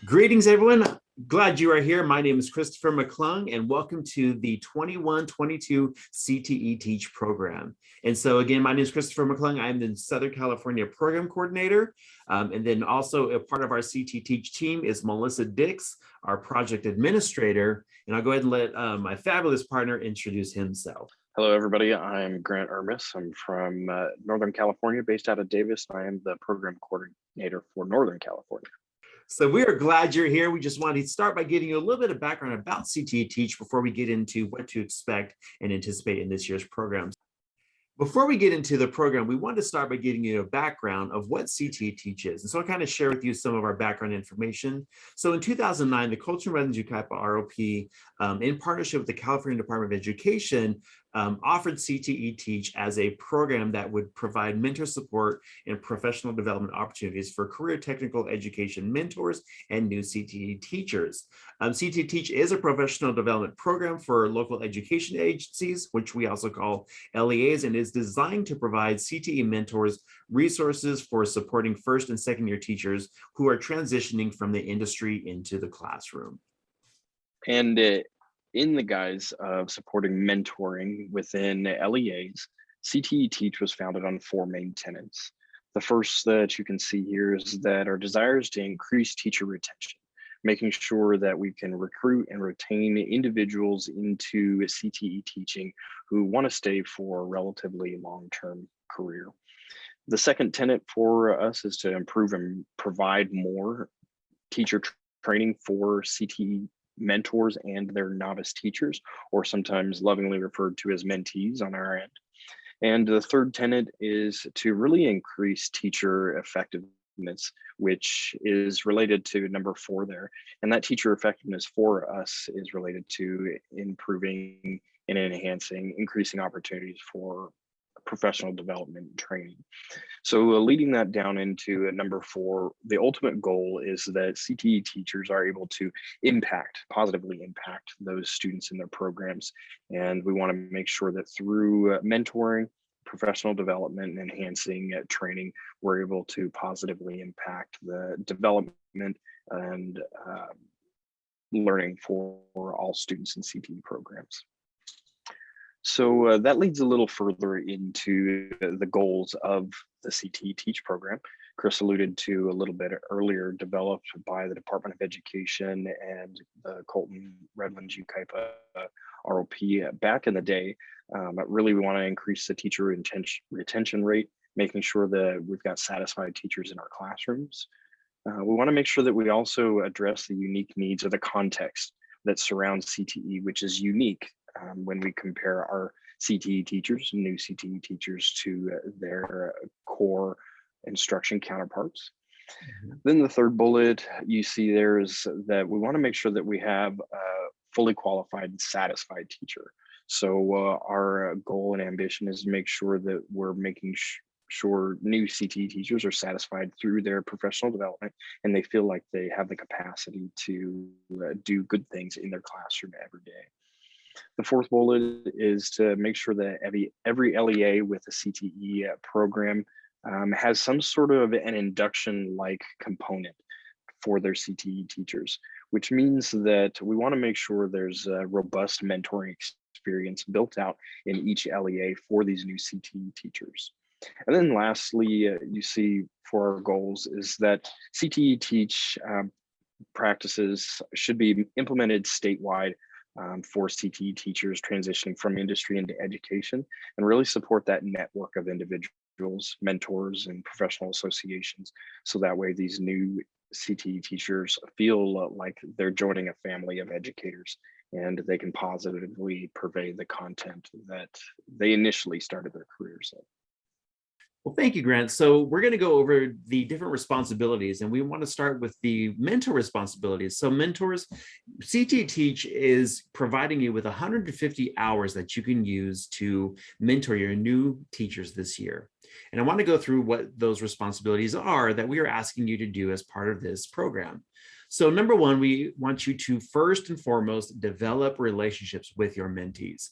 Greetings, everyone. Glad you are here. My name is Christopher McClung, and welcome to the 21-22 CTE TEACH program. And so again, my name is Christopher McClung. I'm the Southern California Program Coordinator. And then also a part of our CTE TEACH team is Melissa Dix, our Project Administrator. And I'll go ahead and let my fabulous partner introduce himself. Hello, everybody. I'm Grant Ermis. I'm from Northern California, based out of Davis. I am the Program Coordinator for Northern California. So we are glad you're here. We just wanted to start by giving you a little bit of background about CTE TEACH before we get into what to expect and anticipate in this year's programs. Before we get into the program, we want to start by giving you a background of what CTE TEACH is. And so I'll kind of share with you some of our background information. So in 2009, the Culture and Redlands Yucaipa ROP, in partnership with the California Department of Education, offered CTE TEACH as a program that would provide mentor support and professional development opportunities for career technical education mentors and new CTE teachers. CTE TEACH is a professional development program for local education agencies, which we also call LEAs, and is designed to provide CTE mentors resources for supporting first and second year teachers who are transitioning from the industry into the classroom. And in the guise of supporting mentoring within LEAs, CTE TEACH was founded on four main tenets. The first that you can see here is that our desire is to increase teacher retention, making sure that we can recruit and retain individuals into CTE teaching who want to stay for a relatively long-term career. The second tenet for us is to improve and provide more teacher training for CTE mentors and their novice teachers, or sometimes lovingly referred to as mentees on our end. And the third tenet is to really increase teacher effectiveness, which is related to number 4 there. And that teacher effectiveness for us is related to improving and enhancing, increasing opportunities for professional development and training. So leading that down into number 4, the ultimate goal is that CTE teachers are able to positively impact those students in their programs. And we want to make sure that through mentoring, professional development, and enhancing training, we're able to positively impact the development and learning for all students in CTE programs. So that leads a little further into the goals of the CTE TEACH program. Chris alluded to a little bit earlier, developed by the Department of Education and the Colton Redlands Yucaipa ROP back in the day. But really, we want to increase the teacher retention rate, making sure that we've got satisfied teachers in our classrooms. We want to make sure that we also address the unique needs of the context that surrounds CTE, which is unique when we compare our CTE teachers, new CTE teachers, to their core instruction counterparts. Then the third bullet you see there is that we want to make sure that we have a fully qualified and satisfied teacher. So our goal and ambition is to make sure that we're making sure new CTE teachers are satisfied through their professional development and they feel like they have the capacity to do good things in their classroom every day. The fourth bullet is to make sure that every LEA with a CTE program has some sort of an induction-like component for their CTE teachers, which means that we want to make sure there's a robust mentoring experience built out in each LEA for these new CTE teachers. And then lastly, you see for our goals is that CTE TEACH practices should be implemented statewide for CTE teachers transitioning from industry into education, and really support that network of individuals, mentors, and professional associations. So that way these new CTE teachers feel like they're joining a family of educators and they can positively pervade the content that they initially started their careers in. Well, thank you, Grant. So we're going to go over the different responsibilities, and we want to start with the mentor responsibilities. So mentors, CTE TEACH is providing you with 150 hours that you can use to mentor your new teachers this year. And I want to go through what those responsibilities are that we are asking you to do as part of this program. So number 1, we want you to first and foremost develop relationships with your mentees.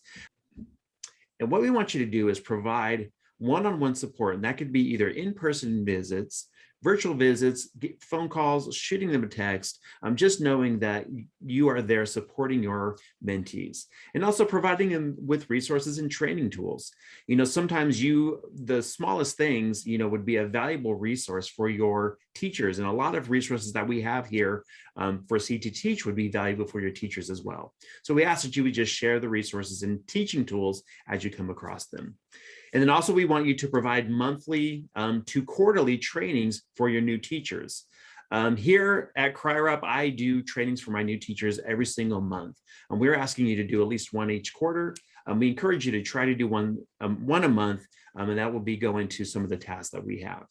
And what we want you to do is provide one-on-one support, and that could be either in-person visits, virtual visits, phone calls, shooting them a text, just knowing that you are there supporting your mentees, and also providing them with resources and training tools. Sometimes the smallest things, would be a valuable resource for your teachers, and a lot of resources that we have here for CTE Teach would be valuable for your teachers as well. So we ask that you would just share the resources and teaching tools as you come across them. And then also we want you to provide monthly to quarterly trainings for your new teachers. Here at CryUp, I do trainings for my new teachers every single month. And we're asking you to do at least one each quarter. We encourage you to try to do one a month, and that will be going to some of the tasks that we have.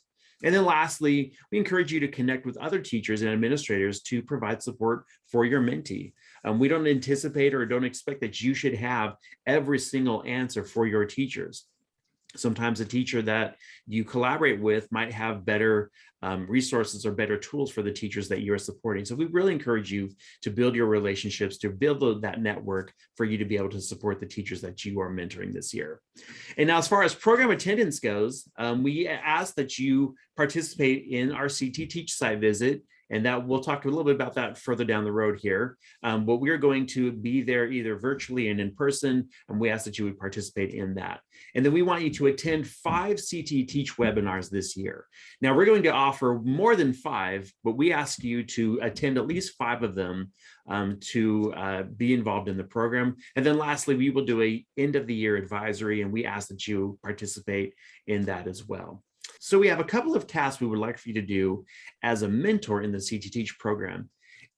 And then lastly, we encourage you to connect with other teachers and administrators to provide support for your mentee. We don't anticipate or don't expect that you should have every single answer for your teachers. Sometimes a teacher that you collaborate with might have better resources or better tools for the teachers that you're supporting. So we really encourage you to build your relationships, to build that network for you to be able to support the teachers that you are mentoring this year. And now, as far as program attendance goes, we ask that you participate in our CTE Teach site visit. And that we'll talk a little bit about that further down the road here. But we're going to be there either virtually and in person, and we ask that you would participate in that. And then we want you to attend 5 CTE Teach webinars this year. Now, we're going to offer more than 5, but we ask you to attend at least 5 of them to be involved in the program. And then lastly, we will do a end of the year advisory, and we ask that you participate in that as well. So we have a couple of tasks we would like for you to do as a mentor in the CTE Teach program.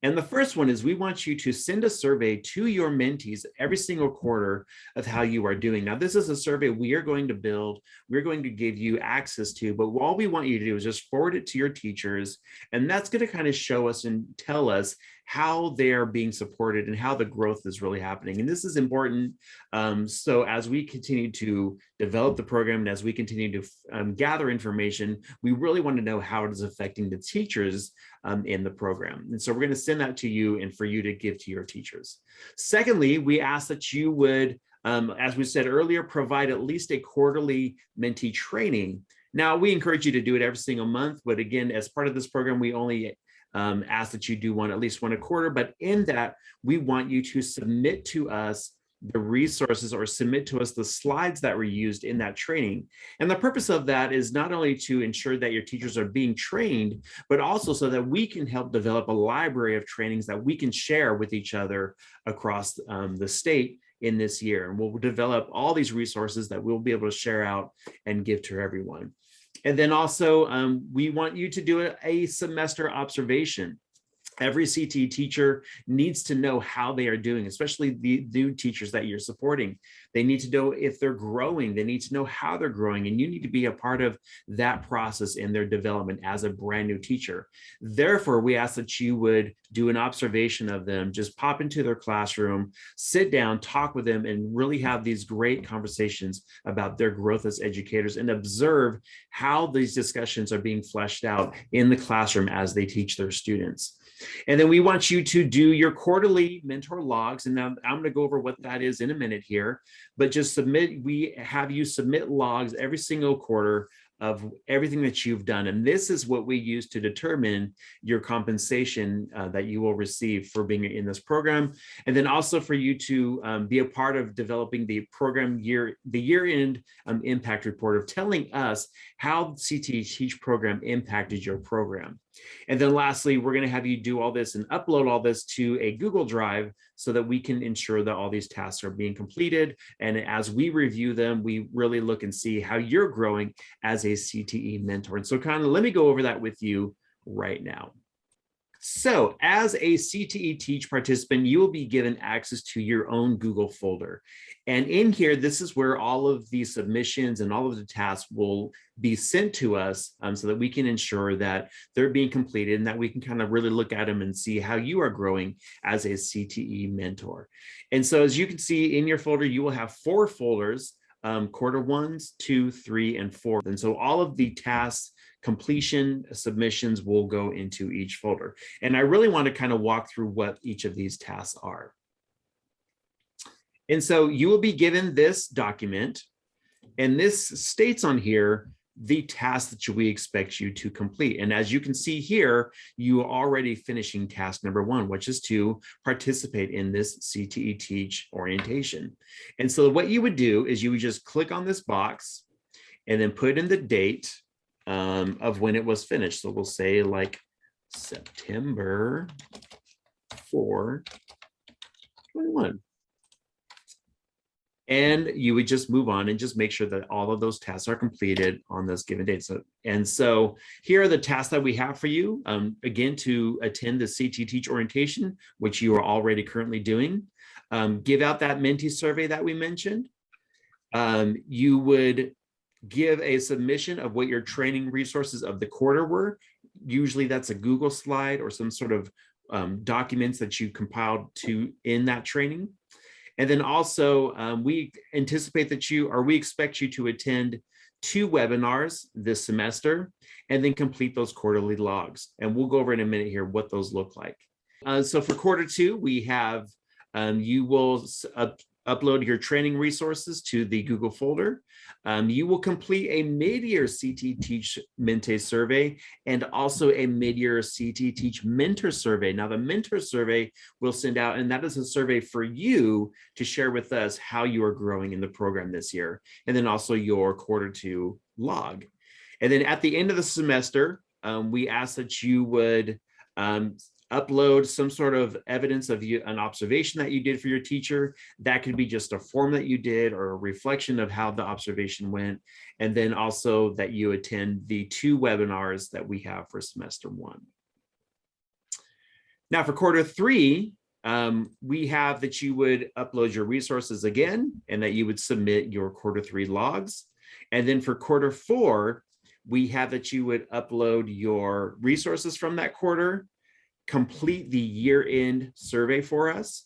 And the first one is we want you to send a survey to your mentees every single quarter of how you are doing. Now, this is a survey we are going to build, we're going to give you access to, but all we want you to do is just forward it to your teachers. And that's going to kind of show us and tell us how they're being supported and how the growth is really happening. And this is important. So as we continue to develop the program and as we continue to gather information, we really want to know how it is affecting the teachers in the program. And so we're going to send that to you and for you to give to your teachers. Secondly, we ask that you would, as we said earlier, provide at least a quarterly mentee training. Now, we encourage you to do it every single month, but again, as part of this program, we only ask that you do at least one a quarter, but in that, we want you to submit to us the resources or submit to us the slides that were used in that training. And the purpose of that is not only to ensure that your teachers are being trained, but also so that we can help develop a library of trainings that we can share with each other across the state in this year. And we'll develop all these resources that we'll be able to share out and give to everyone. And then also, we want you to do a semester observation. Every CTE teacher needs to know how they are doing, especially the new teachers that you're supporting. They need to know if they're growing. They need to know how they're growing, and you need to be a part of that process in their development as a brand new teacher. Therefore, we ask that you would do an observation of them, just pop into their classroom, sit down, talk with them, and really have these great conversations about their growth as educators and observe how these discussions are being fleshed out in the classroom as they teach their students. And then we want you to do your quarterly mentor logs. And now I'm going to go over what that is in a minute here, but just submit, we have you submit logs every single quarter of everything that you've done. And this is what we use to determine your compensation that you will receive for being in this program. And then also for you to be a part of developing the program year-end impact report of telling us how CTE Teach program impacted your program. And then lastly, we're going to have you do all this and upload all this to a Google Drive so that we can ensure that all these tasks are being completed. And as we review them, we really look and see how you're growing as a CTE mentor. And so kind of let me go over that with you right now. So as a CTE Teach participant, you will be given access to your own Google folder. And in here, this is where all of the submissions and all of the tasks will be sent to us so that we can ensure that they're being completed and that we can kind of really look at them and see how you are growing as a CTE mentor. And so as you can see in your folder, you will have 4 folders, quarter 1, 2, 3, and 4. And so all of the tasks, completion submissions will go into each folder. And I really want to kind of walk through what each of these tasks are. And so you will be given this document, and this states on here the task that we expect you to complete. And as you can see here, you are already finishing task number 1, which is to participate in this CTE Teach orientation. And so what you would do is you would just click on this box and then put in the date of when it was finished. So we'll say like September 4, 21. And you would just move on and just make sure that all of those tasks are completed on this given date. So here are the tasks that we have for you. Again, to attend the CTE Teach orientation, which you are already currently doing. Give out that Menti survey that we mentioned. You would give a submission of what your training resources of the quarter were. Usually that's a Google slide or some sort of documents that you compiled in that training. And then also we anticipate that we expect you to attend 2 webinars this semester and then complete those quarterly logs. And we'll go over in a minute here what those look like. So for quarter 2, we have, you will upload your training resources to the Google folder. You will complete a mid-year CTE Teach Mente survey and also a mid-year CTE Teach Mentor survey. Now, the Mentor survey we'll send out, and that is a survey for you to share with us how you are growing in the program this year, and then also your quarter 2 log. And then at the end of the semester, we ask that you would upload some sort of evidence of an observation that you did for your teacher. That could be just a form that you did or a reflection of how the observation went. And then also that you attend the 2 webinars that we have for semester 1. Now for quarter 3, we have that you would upload your resources again and that you would submit your quarter 3 logs. And then for quarter 4, we have that you would upload your resources from that quarter, complete the year-end survey for us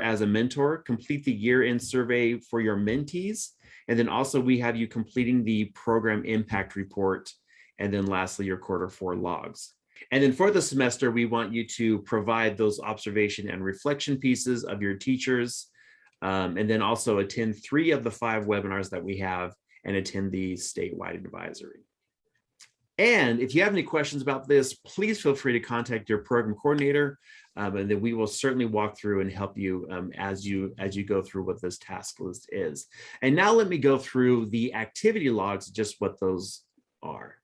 as a mentor, complete the year-end survey for your mentees, and then also we have you completing the program impact report, and then lastly your quarter 4 logs. And then for the semester, we want you to provide those observation and reflection pieces of your teachers, and then also attend 3 of the 5 webinars that we have and attend the statewide advisory. And if you have any questions about this, please feel free to contact your program coordinator, and then we will certainly walk through and help you as you go through what this task list is. And now let me go through the activity logs, just what those are.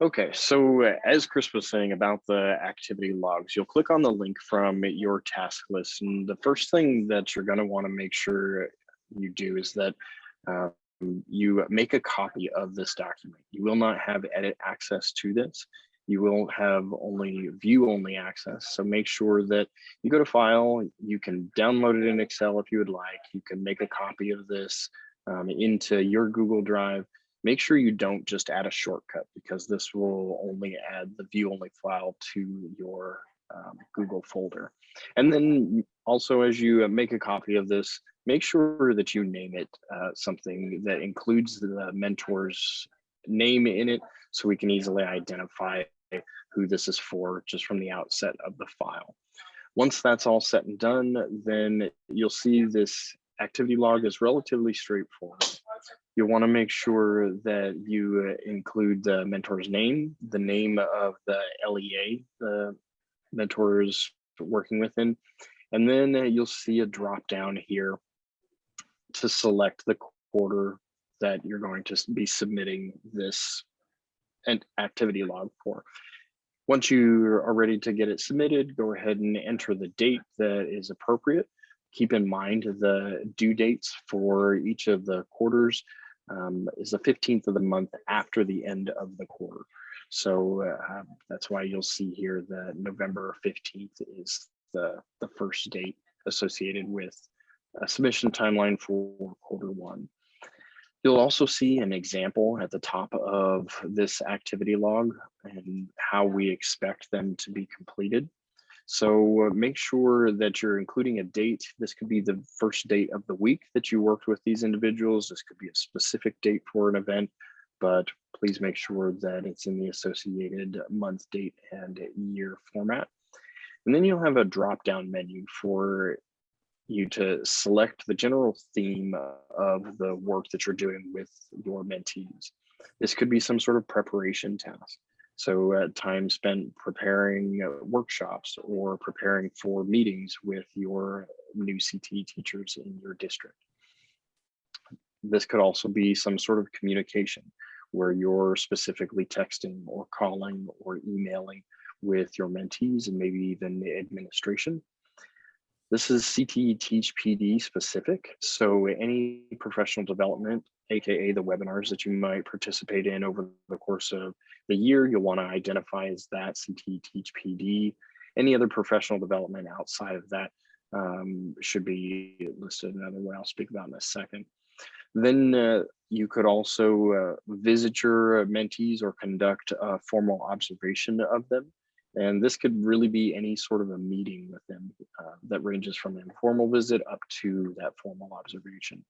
Okay, so as Chris was saying about the activity logs, you'll click on the link from your task list. And the first thing that you're going to want to make sure you do is that you make a copy of this document. You will not have edit access to this. You will have only view-only access. So make sure that you go to File, you can download it in Excel if you would like. You can make a copy of this into your Google Drive. Make sure you don't just add a shortcut because this will only add the view-only file to your Google folder. And then also as you make a copy of this, make sure that you name it something that includes the mentor's name in it so we can easily identify who this is for just from the outset of the file. Once that's all set and done, then you'll see this activity log is relatively straightforward. You'll want to make sure that you include the mentor's name, the name of the LEA the mentor is working within, and then you'll see a drop down here to select the quarter that you're going to be submitting this activity log for. Once you are ready to get it submitted, go ahead and enter the date that is appropriate. Keep in mind the due dates for each of the quarters is the 15th of the month after the end of the quarter. So that's why you'll see here that November 15th is the first date associated with a submission timeline for quarter 1. You'll also see an example at the top of this activity log and how we expect them to be completed. So make sure that you're including a date. This could be the first date of the week that you worked with these individuals. This could be a specific date for an event, but please make sure that it's in the associated month, date, and year format. And then you'll have a drop-down menu for you to select the general theme of the work that you're doing with your mentees. This could be some sort of preparation task. So time spent preparing workshops or preparing for meetings with your new CTE teachers in your district. This could also be some sort of communication where you're specifically texting or calling or emailing with your mentees and maybe even the administration. This is CTE Teach PD specific. So any professional development, AKA the webinars that you might participate in over the course of the year, you'll want to identify as that CTE Teach PD. Any other professional development outside of that should be listed another way I'll speak about in a second. Then you could also visit your mentees or conduct a formal observation of them. And this could really be any sort of a meeting with them that ranges from an informal visit up to that formal observation.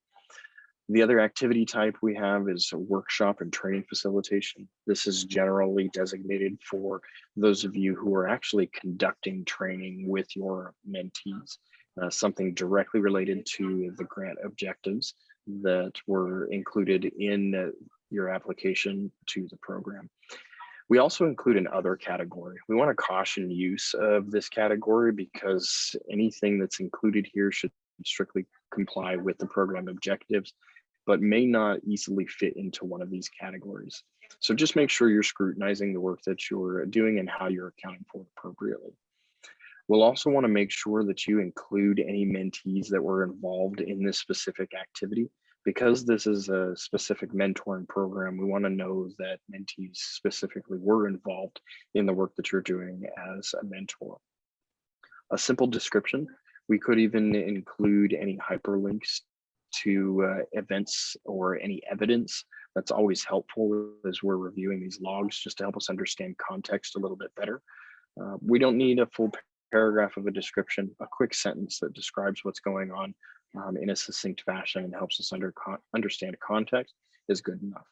The other activity type we have is a workshop and training facilitation. This is generally designated for those of you who are actually conducting training with your mentees, something directly related to the grant objectives that were included in your application to the program. We also include an other category. We want to caution use of this category because anything that's included here should strictly comply with the program objectives, but may not easily fit into one of these categories. So just make sure you're scrutinizing the work that you're doing and how you're accounting for it appropriately. We'll also want to make sure that you include any mentees that were involved in this specific activity. Because this is a specific mentoring program, we want to know that mentees specifically were involved in the work that you're doing as a mentor. A simple description, we could even include any hyperlinks to events or any evidence. That's always helpful as we're reviewing these logs, just to help us understand context a little bit better. We don't need a full paragraph of a description. A quick sentence that describes what's going on in a succinct fashion and helps us understand context is good enough.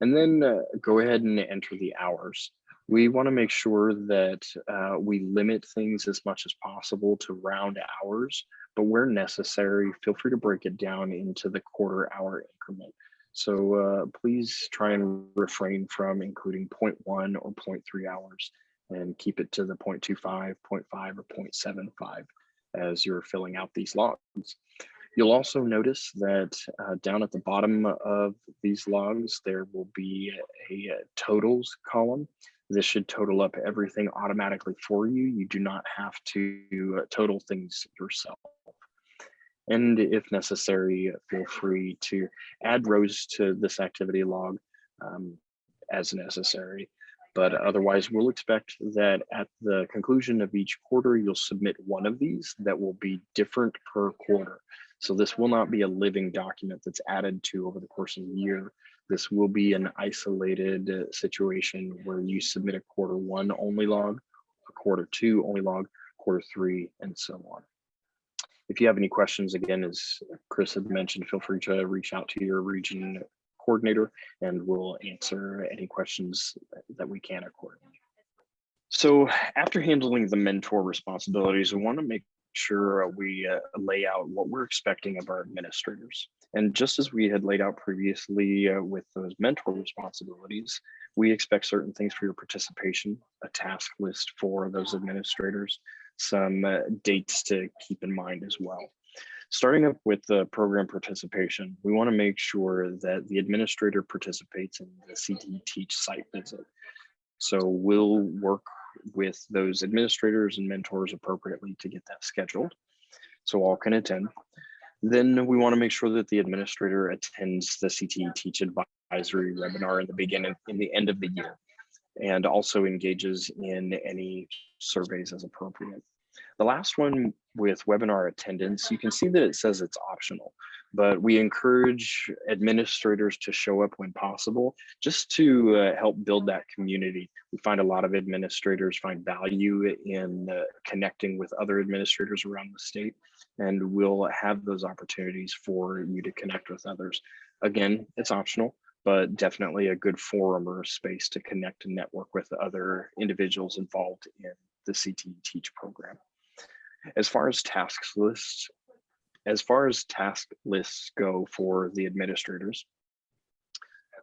And then go ahead and enter the hours. We want to make sure that we limit things as much as possible to round hours, but where necessary, feel free to break it down into the quarter-hour increment. So please try and refrain from including 0.1 or 0.3 hours and keep it to the 0.25, 0.5, or 0.75 as you're filling out these logs. You'll also notice that down at the bottom of these logs, there will be a totals column. This should total up everything automatically for you. You do not have to total things yourself. And if necessary, feel free to add rows to this activity log as necessary. But otherwise, we'll expect that at the conclusion of each quarter, you'll submit one of these that will be different per quarter. So this will not be a living document that's added to over the course of the year. This will be an isolated situation where you submit a quarter one only log, a quarter two only log, quarter three, and so on. If you have any questions, again, as Chris had mentioned, feel free to reach out to your region coordinator and we'll answer any questions that we can accordingly. So after handling the mentor responsibilities, we want to make sure we lay out what we're expecting of our administrators. And just as we had laid out previously with those mentor responsibilities, we expect certain things for your participation, a task list for those administrators, some dates to keep in mind as well. Starting up with the program participation, we want to make sure that the administrator participates in the CTE Teach site visit. So we'll work with those administrators and mentors appropriately to get that scheduled so all can attend. Then we want to make sure that the administrator attends the CTE Teach advisory webinar in the end of the year and also engages in any surveys as appropriate. The last one with webinar attendance, you can see that it says it's optional, but we encourage administrators to show up when possible, just to help build that community. We find a lot of administrators find value in connecting with other administrators around the state, and we'll have those opportunities for you to connect with others. Again, it's optional, but definitely a good forum or space to connect and network with other individuals involved in the CTE Teach program. As far as tasks lists, As far as task lists go for the administrators,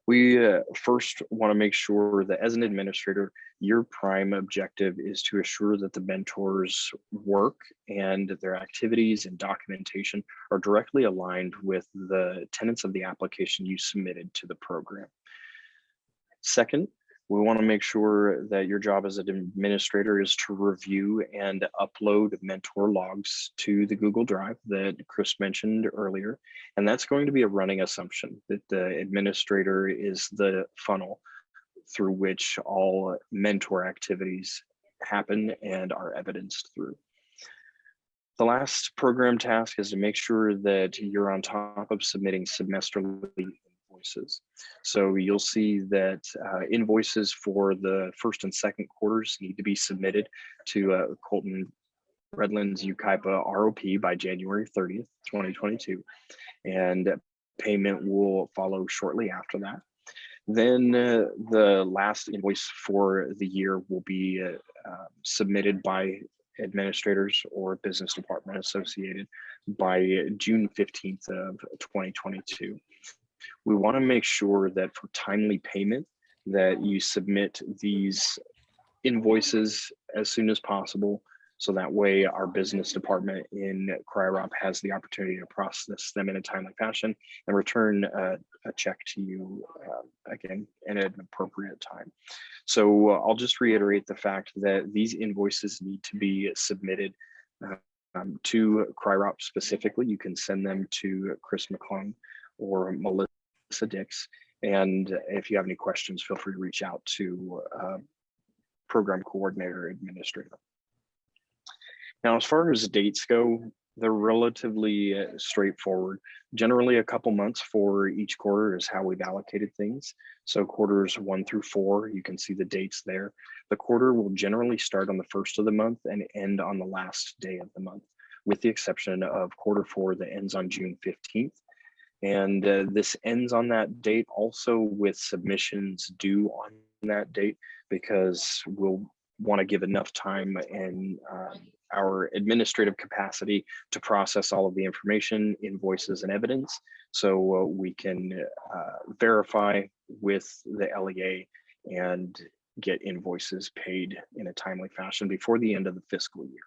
we first want to make sure that as an administrator, your prime objective is to assure that the mentors' work and their activities and documentation are directly aligned with the tenets of the application you submitted to the program. Second, we want to make sure that your job as an administrator is to review and upload mentor logs to the Google Drive that Chris mentioned earlier. And that's going to be a running assumption that the administrator is the funnel through which all mentor activities happen and are evidenced through. The last program task is to make sure that you're on top of submitting semesterly invoices. So you'll see that invoices for the first and second quarters need to be submitted to Colton Redlands UKIPA ROP by January 30th, 2022. And payment will follow shortly after that. Then the last invoice for the year will be submitted by administrators or business department associated by June 15th of 2022. We want to make sure that for timely payment that you submit these invoices as soon as possible, so that way our business department in CRIROP has the opportunity to process them in a timely fashion and return a check to you again at an appropriate time. So I'll just reiterate the fact that these invoices need to be submitted to CRIROP specifically. You can send them to Chris McClung or Melissa Dix. And if you have any questions, feel free to reach out to program coordinator administrator. Now, as far as dates go, they're relatively straightforward. Generally, a couple months for each quarter is how we've allocated things. So quarters 1 through 4, you can see the dates there. The quarter will generally start on the first of the month and end on the last day of the month, with the exception of quarter 4 that ends on June 15th. And this ends on that date also with submissions due on that date, because we'll want to give enough time and our administrative capacity to process all of the information, invoices, and evidence, so we can verify with the LEA and get invoices paid in a timely fashion before the end of the fiscal year.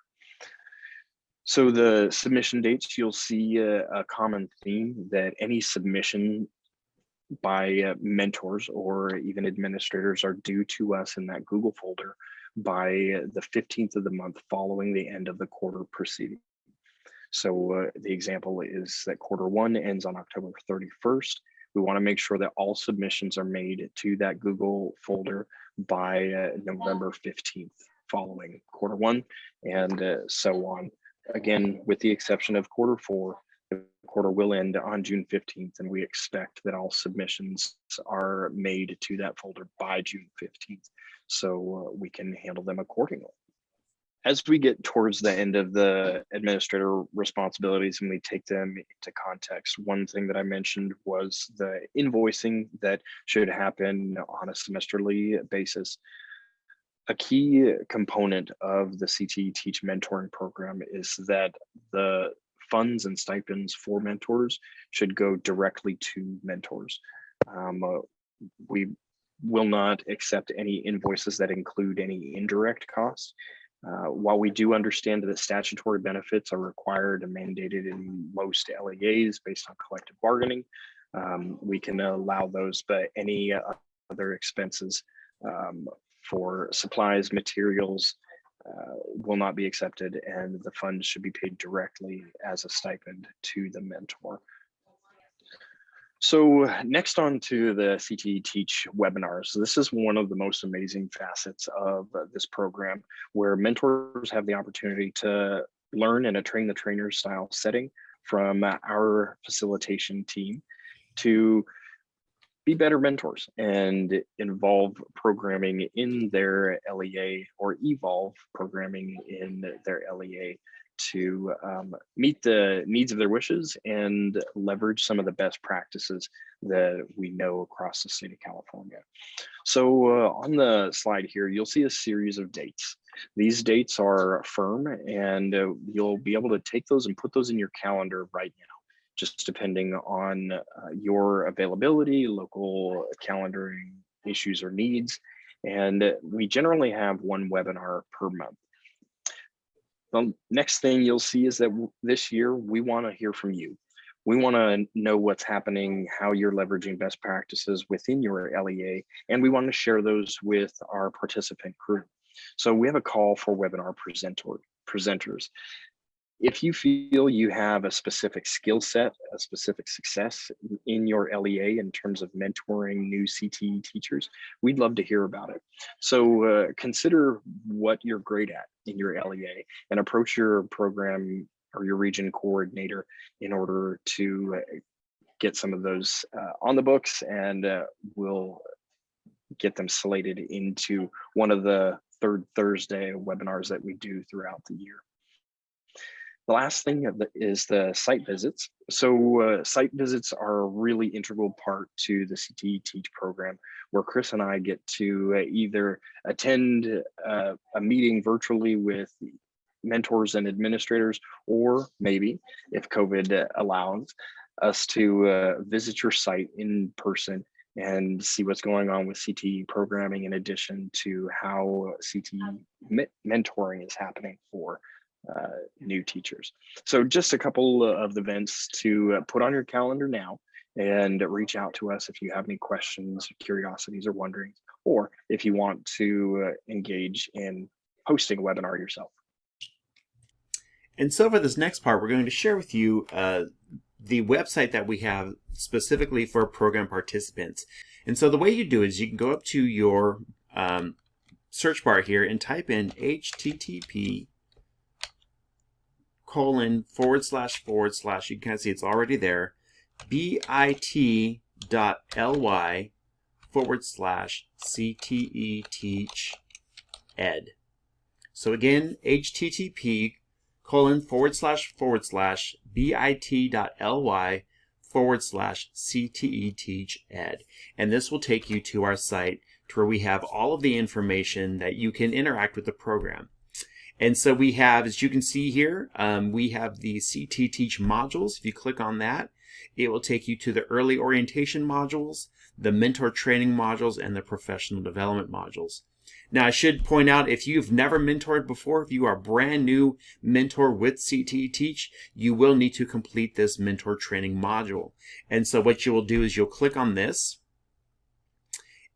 So the submission dates, you'll see a common theme that any submission by mentors or even administrators are due to us in that Google folder by the 15th of the month following the end of the quarter proceeding. So the example is that quarter 1 ends on October 31st. We want to make sure that all submissions are made to that Google folder by November 15th following quarter 1, and so on. Again, with the exception of quarter 4, the quarter will end on June 15th, and we expect that all submissions are made to that folder by June 15th, so we can handle them accordingly. As we get towards the end of the administrator responsibilities and we take them into context, one thing that I mentioned was the invoicing that should happen on a semesterly basis. A key component of the CTE Teach mentoring program is that the funds and stipends for mentors should go directly to mentors. We will not accept any invoices that include any indirect costs. While we do understand that statutory benefits are required and mandated in most LEAs based on collective bargaining, we can allow those, but any other expenses for supplies, materials will not be accepted, and the funds should be paid directly as a stipend to the mentor. So next on to the CTE Teach webinars. This is one of the most amazing facets of this program, where mentors have the opportunity to learn in a train the trainer style setting from our facilitation team to be better mentors and involve programming in their LEA or evolve programming in their LEA to meet the needs of their wishes and leverage some of the best practices that we know across the state of California. So on the slide here, you'll see a series of dates. These dates are firm, and you'll be able to take those and put those in your calendar right now, just depending on your availability, local calendaring issues or needs. And we generally have one webinar per month. The next thing you'll see is that this year we want to hear from you. We want to know what's happening, how you're leveraging best practices within your LEA, and we want to share those with our participant crew. So we have a call for webinar presenters. If you feel you have a specific skill set, a specific success in your LEA in terms of mentoring new CTE teachers, we'd love to hear about it. So consider what you're great at in your LEA and approach your program or your region coordinator in order to get some of those on the books, and we'll get them slated into one of the third Thursday webinars that we do throughout the year. The last thing is the site visits. So site visits are a really integral part to the CTE Teach program, where Chris and I get to either attend a meeting virtually with mentors and administrators, or maybe, if COVID allows, us to visit your site in person and see what's going on with CTE programming, in addition to how CTE mentoring is happening for new teachers. So just a couple of events to put on your calendar now, and reach out to us if you have any questions, curiosities, or wonderings, or if you want to engage in hosting a webinar yourself. And so for this next part, we're going to share with you the website that we have specifically for program participants. And so the way you do it is you can go up to your search bar here and type in http:// you can kind of see it's already there, bit.ly/CTE Teach Ed. So again, http:// bit.ly/CTE Teach Ed. And this will take you to our site to where we have all of the information that you can interact with the program. And so we have, as you can see here, we have the CTE Teach modules. If you click on that, it will take you to the early orientation modules, the mentor training modules, and the professional development modules. Now, I should point out, if you've never mentored before, if you are a brand new mentor with CTE Teach, you will need to complete this mentor training module. And so what you will do is you'll click on this,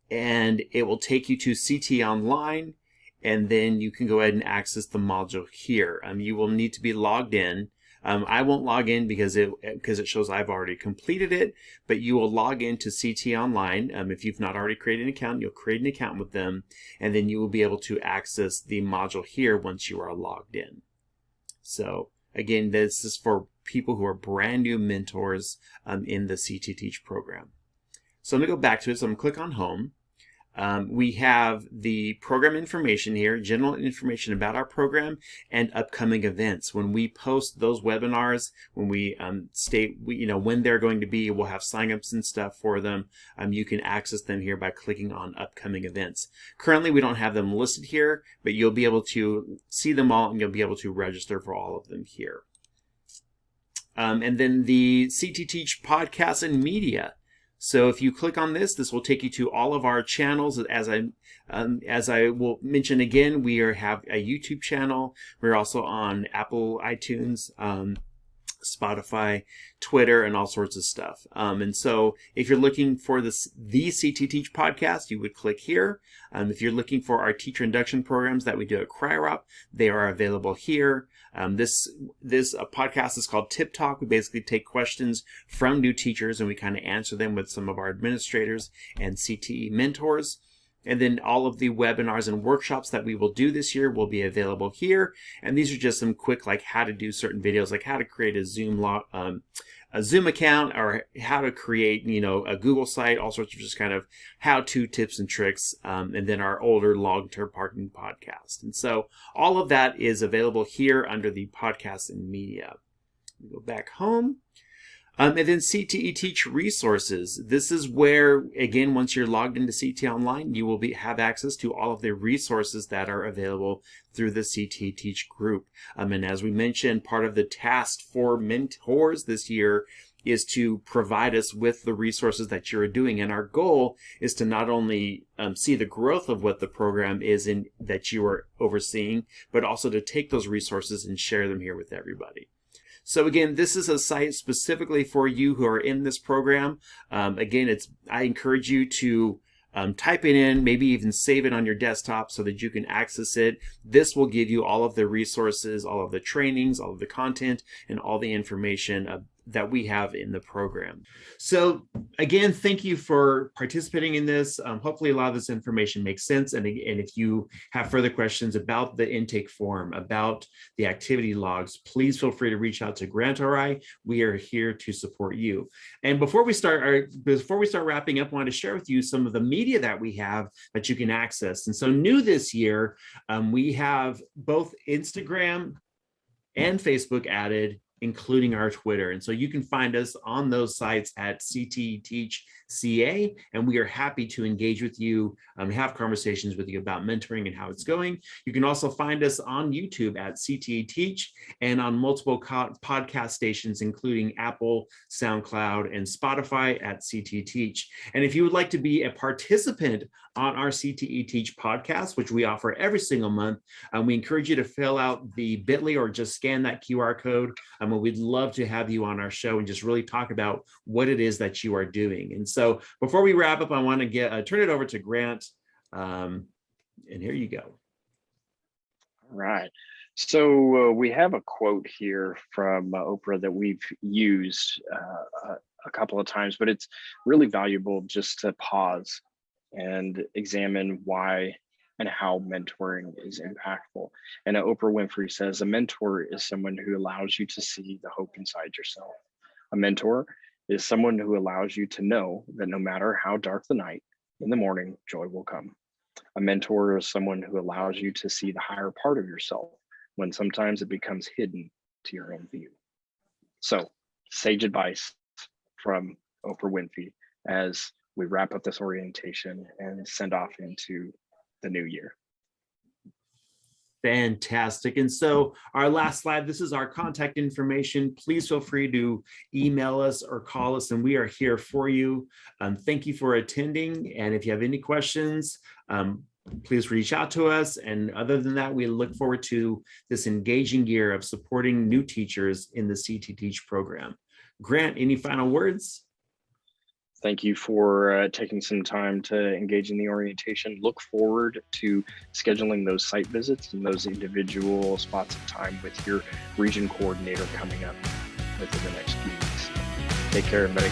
and it will take you to CTE Online, and then you can go ahead and access the module here. You will need to be logged in. I won't log in because it shows I've already completed it, but you will log into CTE Online. If you've not already created an account, you'll create an account with them, and then you will be able to access the module here once you are logged in. So again, this is for people who are brand new mentors in the CTE Teach program. So I'm going to go back to it. So I'm going to click on Home. We have the program information here, general information about our program, and upcoming events. When we post those webinars, when we state when they're going to be, we'll have signups and stuff for them. You can access them here by clicking on upcoming events. Currently, we don't have them listed here, but you'll be able to see them all, and you'll be able to register for all of them here. And then the CTE Teach podcasts and media. So if you click on this, this will take you to all of our channels. As I will mention again, we have a YouTube channel. We're also on Apple iTunes, Spotify, Twitter, and all sorts of stuff. And so if you're looking for the CTE Teach podcast, you would click here. If you're looking for our teacher induction programs that we do at CRIROP, they are available here. This podcast is called Tip Talk. We basically take questions from new teachers and we kind of answer them with some of our administrators and CTE mentors. And then all of the webinars and workshops that we will do this year will be available here. And these are just some quick, like how to do certain videos, like how to create a Zoom account, or how to create, a Google site, all sorts of just kind of how-to tips and tricks, and then our older long-term parking podcast. And so all of that is available here under the podcast and media. Go back home. And then CTE Teach resources. This is where, again, once you're logged into CTE Online, you will have access to all of the resources that are available through the CTE Teach group. And as we mentioned, part of the task for mentors this year is to provide us with the resources that you're doing. And our goal is to not only see the growth of what the program is in that you are overseeing, but also to take those resources and share them here with everybody. So again, this is a site specifically for you who are in this program. Again, I encourage you to type it in, maybe even save it on your desktop so that you can access it. This will give you all of the resources, all of the trainings, all of the content, and all the information that we have in the program. So again, thank you for participating in this. Hopefully a lot of this information makes sense. And if you have further questions about the intake form, about the activity logs, please feel free to reach out to Grant or I. We are here to support you. And before we start wrapping up, I want to share with you some of the media that we have that you can access. And so new this year, we have both Instagram and Facebook added, including our Twitter. And so you can find us on those sites at CTE Teach CA, and we are happy to engage with you, have conversations with you about mentoring and how it's going. You can also find us on YouTube at CTE Teach and on multiple podcast stations, including Apple, SoundCloud, and Spotify at CTE Teach. And if you would like to be a participant on our CTE Teach podcast, which we offer every single month, we encourage you to fill out the bit.ly or just scan that QR code. We'd love to have you on our show and just really talk about what it is that you are doing. And so before we wrap up, I want to turn it over to Grant. And here you go. All right. So we have a quote here from Oprah that we've used a couple of times, but it's really valuable just to pause and examine why and how mentoring is impactful. And Oprah Winfrey says, a mentor is someone who allows you to see the hope inside yourself. A mentor is someone who allows you to know that no matter how dark the night, in the morning, joy will come. A mentor is someone who allows you to see the higher part of yourself when sometimes it becomes hidden to your own view. So, sage advice from Oprah Winfrey as we wrap up this orientation and send off into the new year. Fantastic. And so our last slide, this is our contact information. Please feel free to email us or call us, and we are here for you. Thank you for attending. And if you have any questions, please reach out to us. And other than that, we look forward to this engaging year of supporting new teachers in the CTE Teach program. Grant, any final words? Thank you for taking some time to engage in the orientation. Look forward to scheduling those site visits and those individual spots of time with your region coordinator coming up within the next few weeks. Take care, everybody.